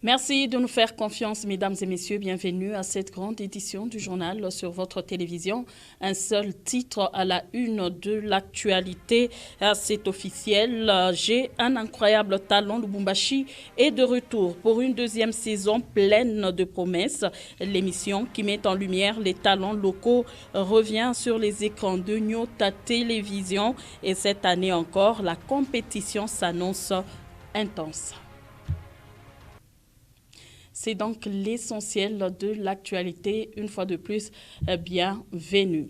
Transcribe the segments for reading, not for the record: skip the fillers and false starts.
Merci de nous faire confiance, mesdames et messieurs. Bienvenue à cette grande édition du journal sur votre télévision. Un seul titre à la une de l'actualité. C'est officiel. J'ai un incroyable talent. Lubumbashi est de retour pour une deuxième saison pleine de promesses. L'émission qui met en lumière les talents locaux revient sur les écrans de Nyota Télévision. Et cette année encore, la compétition s'annonce intense. C'est donc l'essentiel de l'actualité. Une fois de plus, bienvenue.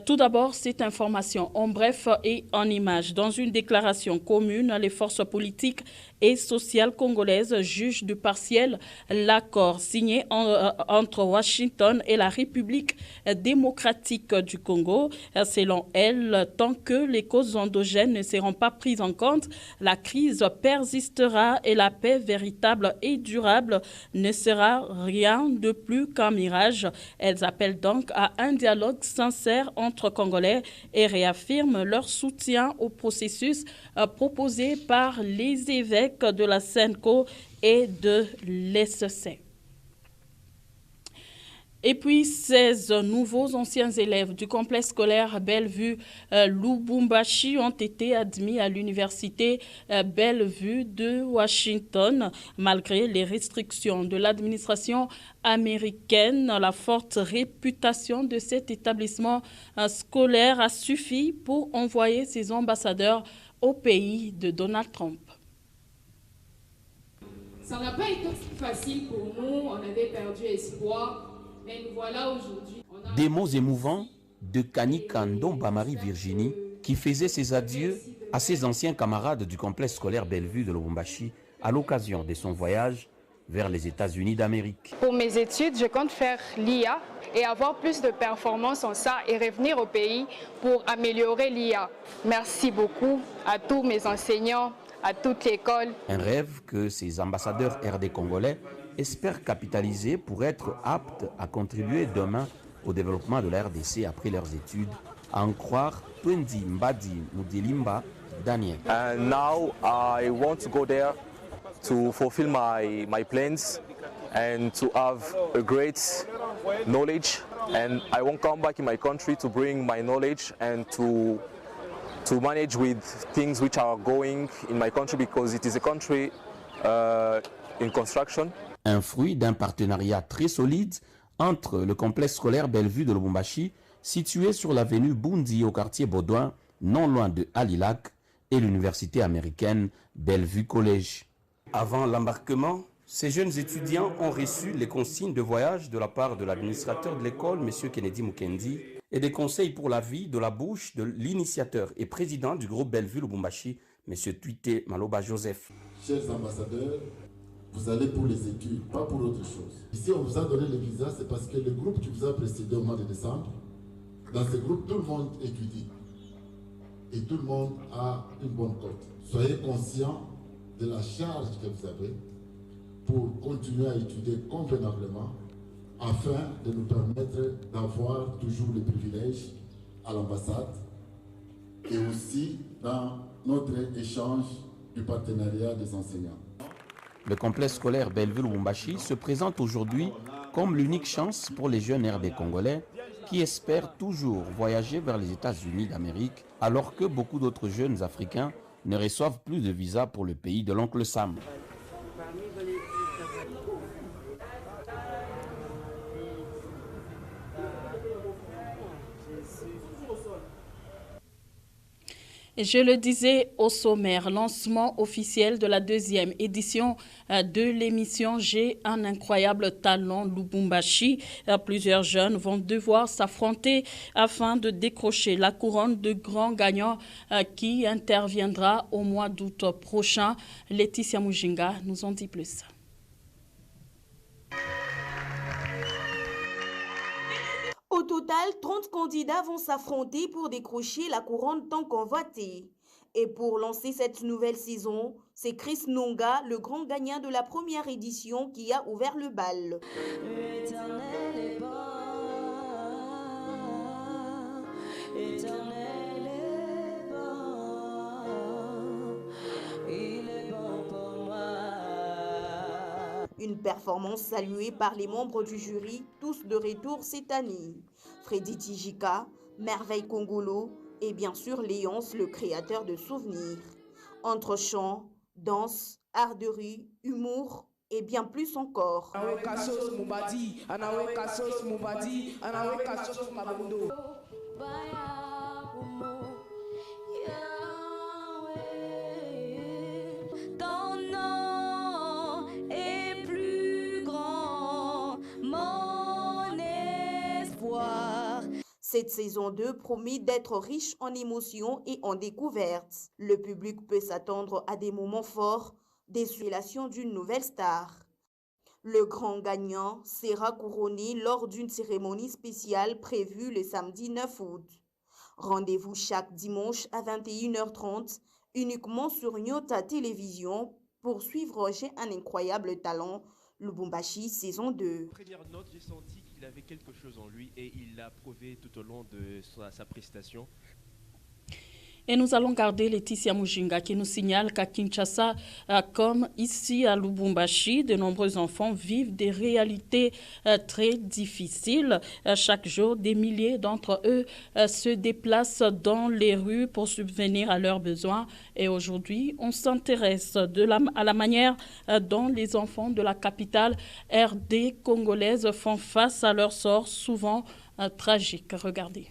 Tout d'abord, cette information en bref et en images. Dans une déclaration commune, les forces politiques et sociales congolaises jugent du partiel l'accord signé entre Washington et la République démocratique du Congo. Selon elles, tant que les causes endogènes ne seront pas prises en compte, la crise persistera et la paix véritable et durable ne sera rien de plus qu'un mirage. Elles appellent donc à un dialogue sincère entre Congolais et réaffirment leur soutien au processus proposé par les évêques de la SENCO et de l'ESC. Et puis, 16 nouveaux anciens élèves du complexe scolaire Bellevue Lubumbashi ont été admis à l'université Bellevue de Washington. Malgré les restrictions de l'administration américaine, la forte réputation de cet établissement scolaire a suffi pour envoyer ses ambassadeurs au pays de Donald Trump. Ça n'a pas été facile pour nous, on avait perdu espoir. Mais nous voilà aujourd'hui. Des mots émouvants de Kani Kandomba Marie-Virginie qui faisait ses adieux à ses anciens camarades du complexe scolaire Bellevue de Lubumbashi à l'occasion de son voyage vers les États-Unis d'Amérique. Pour mes études, je compte faire l'IA et avoir plus de performances en ça et revenir au pays pour améliorer l'IA. Merci beaucoup à tous mes enseignants, à toute l'école. Un rêve que ces ambassadeurs RD congolais espèrent capitaliser pour être aptes à contribuer demain au développement de la RDC après leurs études, à en croire Twendi Mbadi Mudelimba Daniel. And now I want to go there to fulfill my plans and to have a great knowledge, and I won't come back in my country to bring my knowledge and to manage with things which are going in my country because it is a country in construction. Un fruit d'un partenariat très solide entre le complexe scolaire Bellevue de Lubumbashi, situé sur l'avenue Bundi au quartier Baudouin, non loin de Alilac, et l'université américaine Bellevue College. Avant l'embarquement, ces jeunes étudiants ont reçu les consignes de voyage de la part de l'administrateur de l'école, M. Kennedy Mukendi, et des conseils pour la vie de la bouche de l'initiateur et président du groupe Bellevue Lubumbashi, M. Tuite Maloba Joseph. Chers ambassadeurs, vous allez pour les études, pas pour autre chose. Ici, on vous a donné le visa, c'est parce que le groupe qui vous a précédé au mois de décembre, dans ce groupe, tout le monde étudie. Et tout le monde a une bonne cote. Soyez conscients de la charge que vous avez pour continuer à étudier convenablement afin de nous permettre d'avoir toujours les privilèges à l'ambassade et aussi dans notre échange du partenariat des enseignants. Le complexe scolaire Bellevue Lubumbashi se présente aujourd'hui comme l'unique chance pour les jeunes RD congolais qui espèrent toujours voyager vers les États-Unis d'Amérique alors que beaucoup d'autres jeunes africains ne reçoivent plus de visa pour le pays de l'oncle Sam. Je le disais au sommaire, lancement officiel de la deuxième édition de l'émission J'ai un incroyable talent Lubumbashi. Plusieurs jeunes vont devoir s'affronter afin de décrocher la couronne de grand gagnant qui interviendra au mois d'août prochain. Laetitia Mujinga nous en dit plus. Au total, 30 candidats vont s'affronter pour décrocher la couronne tant convoitée. Et pour lancer cette nouvelle saison, c'est Chris Nonga, le grand gagnant de la première édition, qui a ouvert le bal. Une performance saluée par les membres du jury, tous de retour cette année. Freddy Tijika, Merveille Congolo et bien sûr Léonce, le créateur de souvenirs. Entre chants, danse, art de rue, humour et bien plus encore. Cette saison 2 promet d'être riche en émotions et en découvertes. Le public peut s'attendre à des moments forts, des révélations d'une nouvelle star. Le grand gagnant sera couronné lors d'une cérémonie spéciale prévue le samedi 9 août. Rendez-vous chaque dimanche à 21h30 uniquement sur Nyota Télévision pour suivre J'ai un incroyable talent, Lubumbashi saison 2. Première note, j'ai senti qu'il avait quelque chose en lui et il l'a prouvé tout au long de sa prestation. Et nous allons garder Laetitia Mujinga qui nous signale qu'à Kinshasa, comme ici à Lubumbashi, de nombreux enfants vivent des réalités très difficiles. Chaque jour, des milliers d'entre eux se déplacent dans les rues pour subvenir à leurs besoins. Et aujourd'hui, on s'intéresse à la manière dont les enfants de la capitale RD congolaise font face à leur sort souvent tragique. Regardez.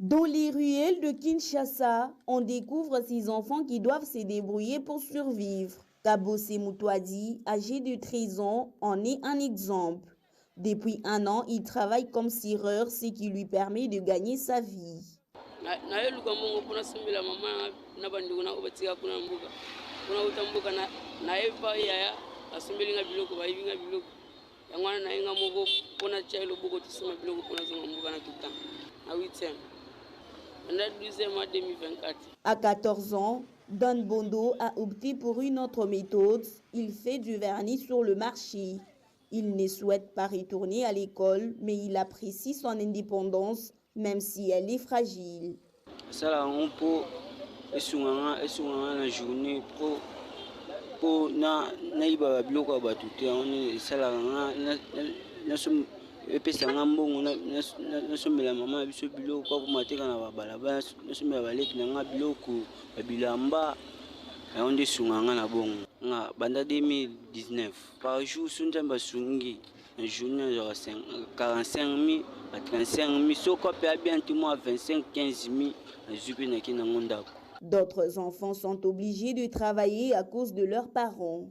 Dans les ruelles de Kinshasa, on découvre ces enfants qui doivent se débrouiller pour survivre. Kabose Moutouadi, âgé de 13 ans, en est un exemple. Depuis 1 an, il travaille comme cireur, ce qui lui permet de gagner sa vie. À 14 ans, Don Bondo a opté pour une autre méthode. Il fait du vernis sur le marché. Il ne souhaite pas retourner à l'école, mais il apprécie son indépendance, même si elle est fragile. Ça, on peut la journée pour epesanga mbongo nasomela mama biso biloko kwa mateka na babalaba nasomela baleki na nga biloko babilamba onde sunganga na bongo nga banda 2019 par jour sunjamba sungi na journée genre 45 000 à 35 000 soko pe bien moi 25 15 000 na zupe na kina ngondako. D'autres enfants sont obligés de travailler à cause de leurs parents.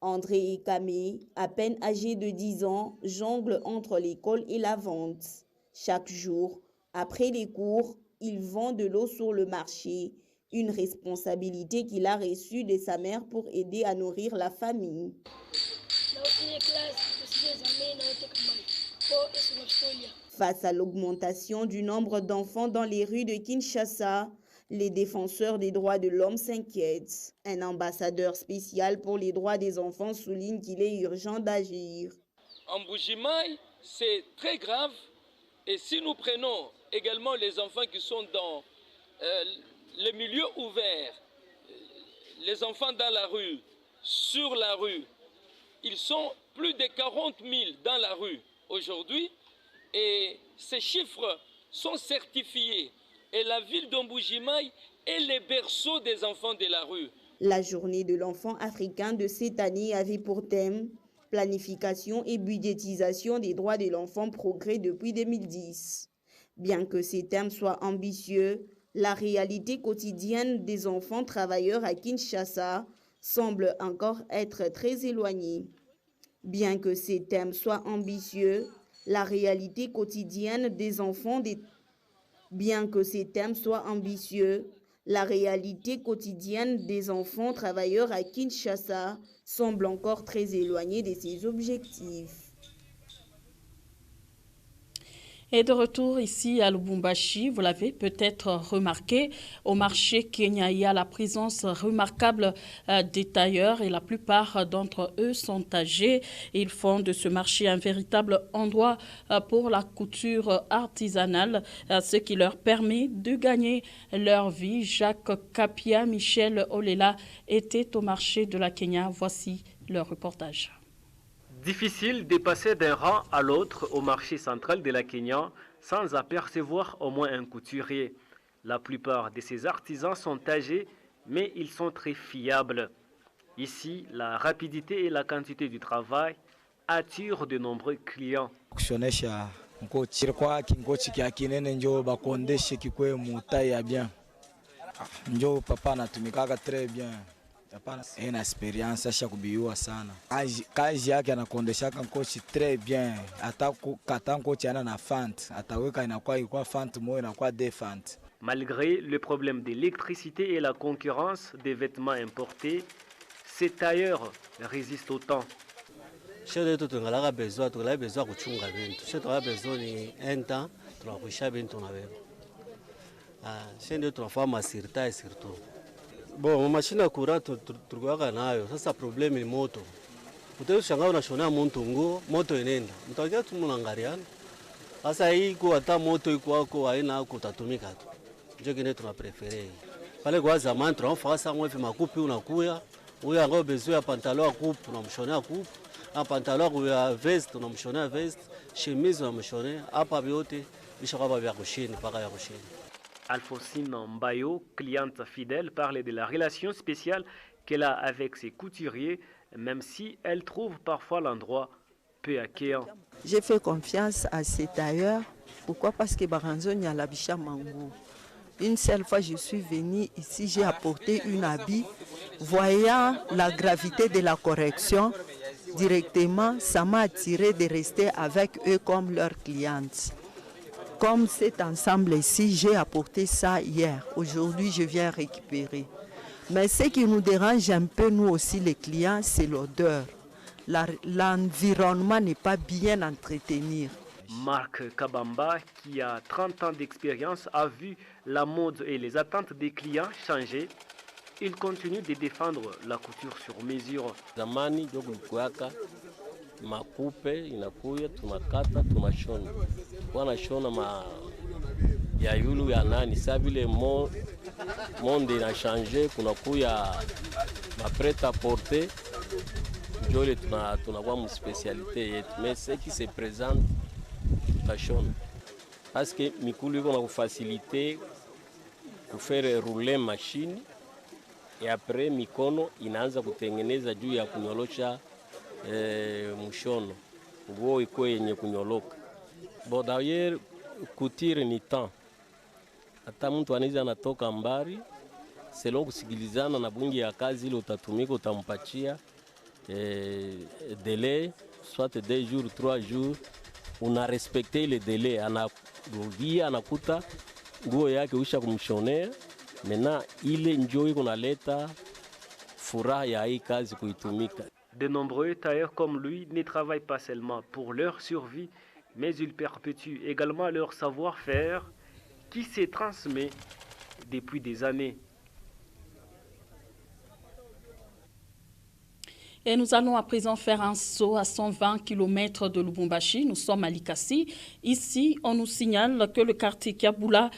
André et Camille, à peine âgés de 10 ans, jonglent entre l'école et la vente. Chaque jour, après les cours, ils vendent de l'eau sur le marché, une responsabilité qu'il a reçue de sa mère pour aider à nourrir la famille. Face à l'augmentation du nombre d'enfants dans les rues de Kinshasa, les défenseurs des droits de l'homme s'inquiètent. Un ambassadeur spécial pour les droits des enfants souligne qu'il est urgent d'agir. En Mbuji-Mayi, c'est très grave. Et si nous prenons également les enfants qui sont dans les milieux ouverts, les enfants dans la rue, sur la rue, ils sont plus de 40 000 dans la rue aujourd'hui. Et ces chiffres sont certifiés. Et la ville d'Mbuji-Mayi est le berceau des enfants de la rue. La journée de l'enfant africain de cette année avait pour thème planification et budgétisation des droits de l'enfant progrès depuis 2010. Bien que ces thèmes soient ambitieux, la réalité quotidienne des enfants travailleurs à Kinshasa semble encore être très éloignée. Bien que ces thèmes soient ambitieux, la réalité quotidienne des enfants travailleurs à Kinshasa semble encore très éloignée de ses objectifs. Et de retour ici à Lubumbashi, vous l'avez peut-être remarqué, au marché Kenya, il y a la présence remarquable des tailleurs et la plupart d'entre eux sont âgés. Ils font de ce marché un véritable endroit pour la couture artisanale, ce qui leur permet de gagner leur vie. Jacques Kapia, Michel Olela étaient au marché de la Kenya. Voici leur reportage. Difficile de passer d'un rang à l'autre au marché central de la Kenya sans apercevoir au moins un couturier. La plupart de ces artisans sont âgés, mais ils sont très fiables. Ici, la rapidité et la quantité du travail attirent de nombreux clients. Une expérience ya kubiua sana. Kazi yake anakondeshaka nkochi très bien. Hata nkochi ana na fant, ataweka inakuwa fant moja inakuwa deux fant. Malgré le problème d'électricité et la concurrence des vêtements importés, ces tailleurs résistent au temps. Chez tungalaka besoin kuchunga bintu. Chez tungalaka besoin ni enta tunakuisha bintu na wewe. Chez tunafanya masirta surtout. Bon, machine ya courant tulikuwa nayo. Sasa problème ni moto. Utashangaa unashonea mtu nguo, moto inaenda. Mtakia tu mnaangaliana. Sasa hii kwa hata moto iko wako haina hako utatumika tu. Ndio kile tunaprefere. Pale kwa zamani tunafanya sasa mwe makupi unakuya, huyo angao besoin ya pantalon coupe tunamshonea coupe, na pantalon ya veste tunamshonea veste, chemise tunamshonea. Hapa vyote bishakaba vya kushini paka ya kushini. Alphonsine Mbayo, cliente fidèle, parle de la relation spéciale qu'elle a avec ses couturiers, même si elle trouve parfois l'endroit peu accueillant. J'ai fait confiance à ces tailleurs. Pourquoi? Parce que Baranzon y a la bicha mango. Une seule fois, je suis venue ici, j'ai apporté une habit. Voyant la gravité de la correction, directement, ça m'a attiré de rester avec eux comme leurs clientes. Comme cet ensemble ici, j'ai apporté ça hier. Aujourd'hui, je viens récupérer. Mais ce qui nous dérange un peu, nous aussi les clients, c'est l'odeur. L'environnement n'est pas bien entretenu. Marc Kabamba, qui a 30 ans d'expérience, a vu la mode et les attentes des clients changer. Il continue de défendre la couture sur mesure. Zamani makupe inakuya tunakata tunashona. Wanashona ya yulu ya nani sa vile monde ina changer kunakuya ma prêt à porter. Jole tunakuwa mu spécialité yetu. Mais ce qui se présente tashona. Parce que mikulu iko na facilité ku faire rouler machine et après mikono inaanza kutengeneza juu ya kunyolosha mshono nguo iko yenye kunyoloka. Bon d'ailleurs couture ni temps. Hata mtu anaweza anatoka mbali selon kusikilizana na bungi ya kazi ile utatumika utampatia délai soit 2 jours 3 jours, una respecter le délai, anarudia anakuta nguo yake usha kumshonea. Mena ile njoo iko naleta furaha ya hii kazi kuitumika. De nombreux tailleurs comme lui ne travaillent pas seulement pour leur survie, mais ils perpétuent également leur savoir-faire qui se transmet depuis des années. Et nous allons à présent faire un saut à 120 km de Lubumbashi. Nous sommes à Likasi. Ici, on nous signale que le quartier Kiabula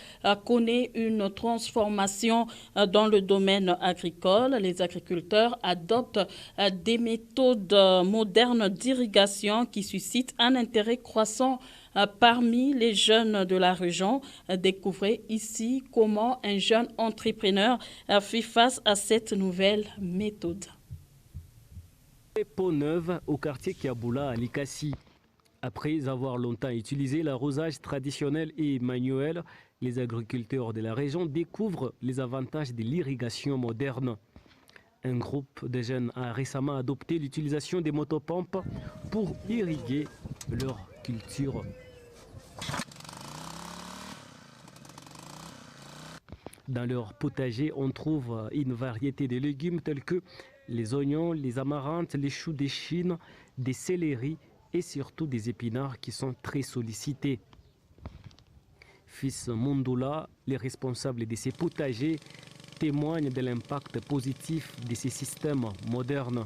connaît une transformation dans le domaine agricole. Les agriculteurs adoptent des méthodes modernes d'irrigation qui suscitent un intérêt croissant parmi les jeunes de la région. Découvrez ici comment un jeune entrepreneur fait face à cette nouvelle méthode. Peau neuve au quartier Kiabula à Likasi. Après avoir longtemps utilisé l'arrosage traditionnel et manuel, les agriculteurs de la région découvrent les avantages de l'irrigation moderne. Un groupe de jeunes a récemment adopté l'utilisation des motopompes pour irriguer leur culture. Dans leur potager, on trouve une variété de légumes tels que les oignons, les amarantes, les choux de Chine, des céleris et surtout des épinards qui sont très sollicités. Fils Mundula, les responsables de ces potagers, témoignent de l'impact positif de ces systèmes modernes.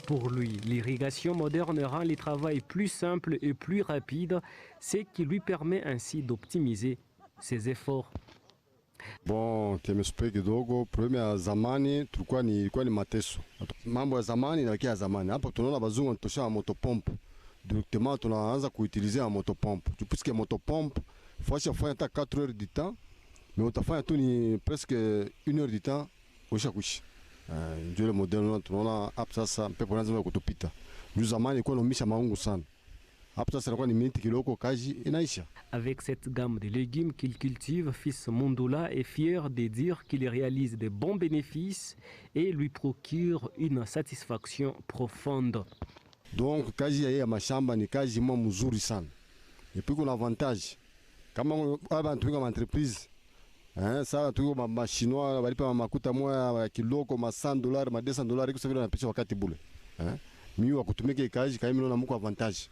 Pour lui, l'irrigation moderne rend le travail plus simple et plus rapide, ce qui lui permet ainsi d'optimiser ses efforts. Bon, temespe kidogo, problema ya zamani tulikuwa ni mateso. Mambo ya zamani na ya zamani. Hapa tunaona bazungu wanatosha motopompe. Directement tunaanza kuutiliser motopompe. Puisque motopompe faut faire 4 heures du temps, mais utafanya tu ni presque 1 heure du temps ushakuisha. Ndio le modèle tunaona hapa sasa pepo lazima kutupita. Juu zamani ilikuwa naumisha maungu sana. Avec cette gamme de légumes qu'il cultive, Fils Mundula est fier de dire qu'il réalise de bons bénéfices et lui procure une satisfaction profonde. Donc, kazi ya mashamba ni kazi mzuri sana. Et puis kuna avantage. Kama anatumika entreprise, sasa tuko ma chinois walipa makuta moya kiloko ma $100, ma $200 kusafiri na pesa wakati bule. Mimi wa kutumika kazi kama mimi naona mko avantage.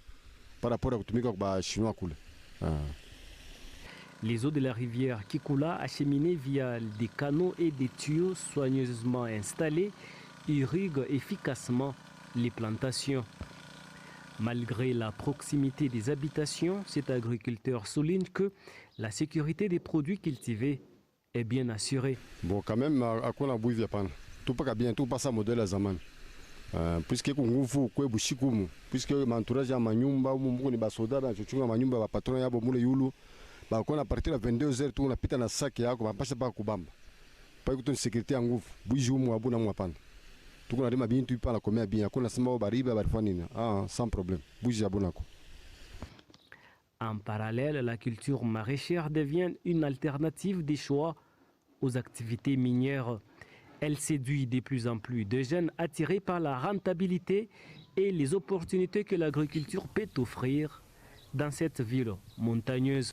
Par rapport à kutumika chinois kule. Les eaux de la rivière Kikula, acheminées via des canaux et des tuyaux soigneusement installés, irriguent efficacement les plantations. Malgré la proximité des habitations, cet agriculteur souligne que la sécurité des produits cultivés est bien assurée. Bon, quand même, à quoi la bouille vient pas. Tout pas bien, tout pas ça modèle à zaman. Puisque kunguvu kwe bushikumu puisque mantourage ya manyumba umu ni basoda ba chuchunga manyumba ba patron yabo mule yulu ba kona partir à 22h tu unapita na saki yako bapasha pa kubamba pa ikuto sécurité ya nguvu buji umu abuna mwapana tuko na rima bintu pa la komea bien kuna sima bariba barifanina sans problème buji abuna ko. En parallèle, la culture maraîchère devient une alternative des choix aux activités minières. Elle séduit de plus en plus de jeunes attirés par la rentabilité et les opportunités que l'agriculture peut offrir dans cette ville montagneuse.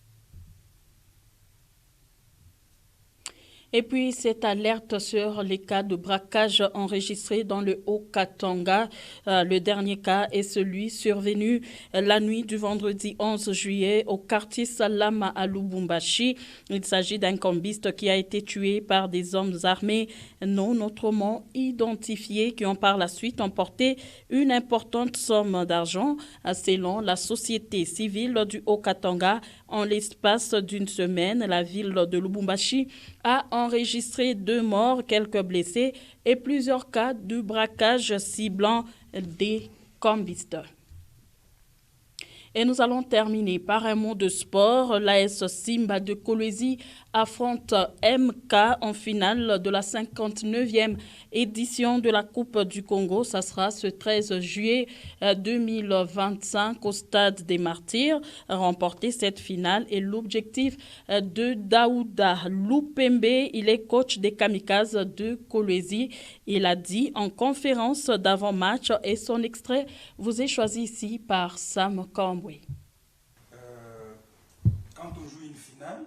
Et puis, cette alerte sur les cas de braquage enregistrés dans le Haut-Katanga. Le dernier cas est celui survenu la nuit du vendredi 11 juillet au quartier Salama à Lubumbashi. Il s'agit d'un cambiste qui a été tué par des hommes armés non autrement identifiés qui ont par la suite emporté une importante somme d'argent. Selon la société civile du Haut-Katanga, en l'espace d'une semaine, la ville de Lubumbashi a enregistré 2 morts, quelques blessés et plusieurs cas de braquage ciblant des cambistes. Et nous allons terminer par un mot de sport. L'AS Simba de Kolwezi affronte MK en finale de la 59e édition de la Coupe du Congo. Ça sera ce 13 juillet 2025 au Stade des Martyrs. Remporter cette finale est l'objectif de Daouda Lupembe. Il est coach des Kamikazes de Kolwezi. Il a dit en conférence d'avant-match et son extrait vous est choisi ici par Sam Kambo. Quand on joue une finale,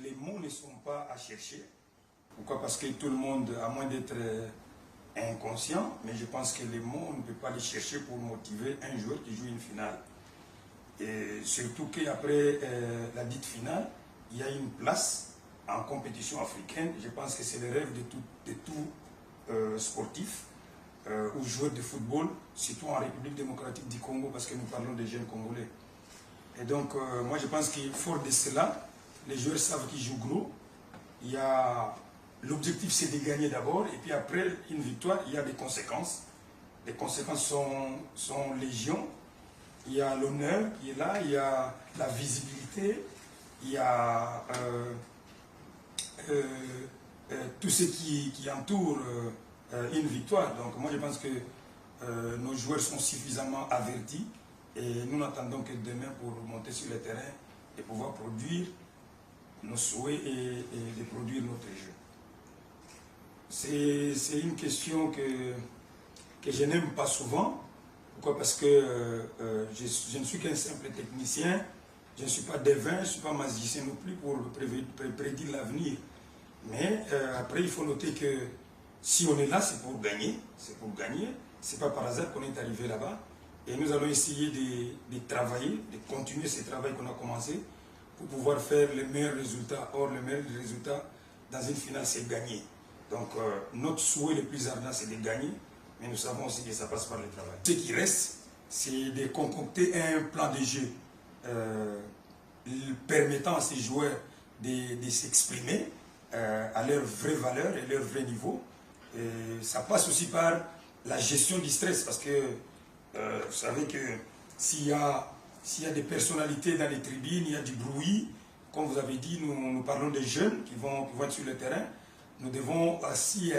les mots ne sont pas à chercher. Pourquoi? Parce que tout le monde, à moins d'être inconscient, mais je pense que les mots, on ne peut pas les chercher pour motiver un joueur qui joue une finale. Et surtout qu'après la dite finale, il y a une place en compétition africaine. Je pense que c'est le rêve de tout sportif ou joueur de football, surtout en République démocratique du Congo, parce que nous parlons des jeunes Congolais. Et donc, moi je pense qu'il fort de cela, les joueurs savent qu'ils jouent gros. L'objectif c'est de gagner d'abord, et puis après une victoire, il y a des conséquences. Les conséquences sont légion. Il y a l'honneur qui est là, il y a la visibilité, il y a tout ce qui entoure une victoire. Donc moi je pense que nos joueurs sont suffisamment avertis et nous n'attendons que demain pour monter sur le terrain et pouvoir produire nos souhaits et de produire notre jeu. C'est une question que je n'aime pas souvent. Pourquoi? Parce que je ne suis qu'un simple technicien, je ne suis pas devin, je ne suis pas magicien non plus pour prédire l'avenir. Mais après il faut noter que si on est là, c'est pour gagner. C'est pour gagner. Ce n'est pas par hasard qu'on est arrivé là-bas. Et nous allons essayer de travailler, de continuer ce travail qu'on a commencé pour pouvoir faire les meilleurs résultats. Or, le meilleur résultat dans une finale, c'est gagner. Donc, notre souhait le plus ardent, c'est de gagner, mais nous savons aussi que ça passe par le travail. Ce qui reste, c'est de concocter un plan de jeu permettant à ces joueurs de s'exprimer à leur vraie valeur et leur vrai niveau. Et ça passe aussi par la gestion du stress, parce que vous savez que s'il y a des personnalités dans les tribunes, il y a du bruit, comme vous avez dit, nous parlons des jeunes qui vont être sur le terrain. Nous devons aussi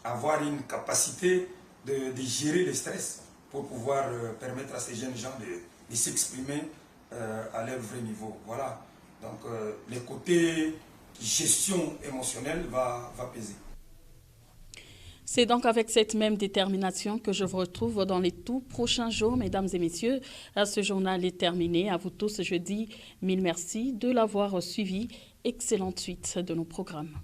avoir une capacité de gérer le stress pour pouvoir permettre à ces jeunes gens de s'exprimer à leur vrai niveau. Voilà. Donc, le côté gestion émotionnelle va peser. C'est donc avec cette même détermination que je vous retrouve dans les tout prochains jours, mesdames et messieurs. Ce journal est terminé. À vous tous, je dis mille merci de l'avoir suivi. Excellente suite de nos programmes.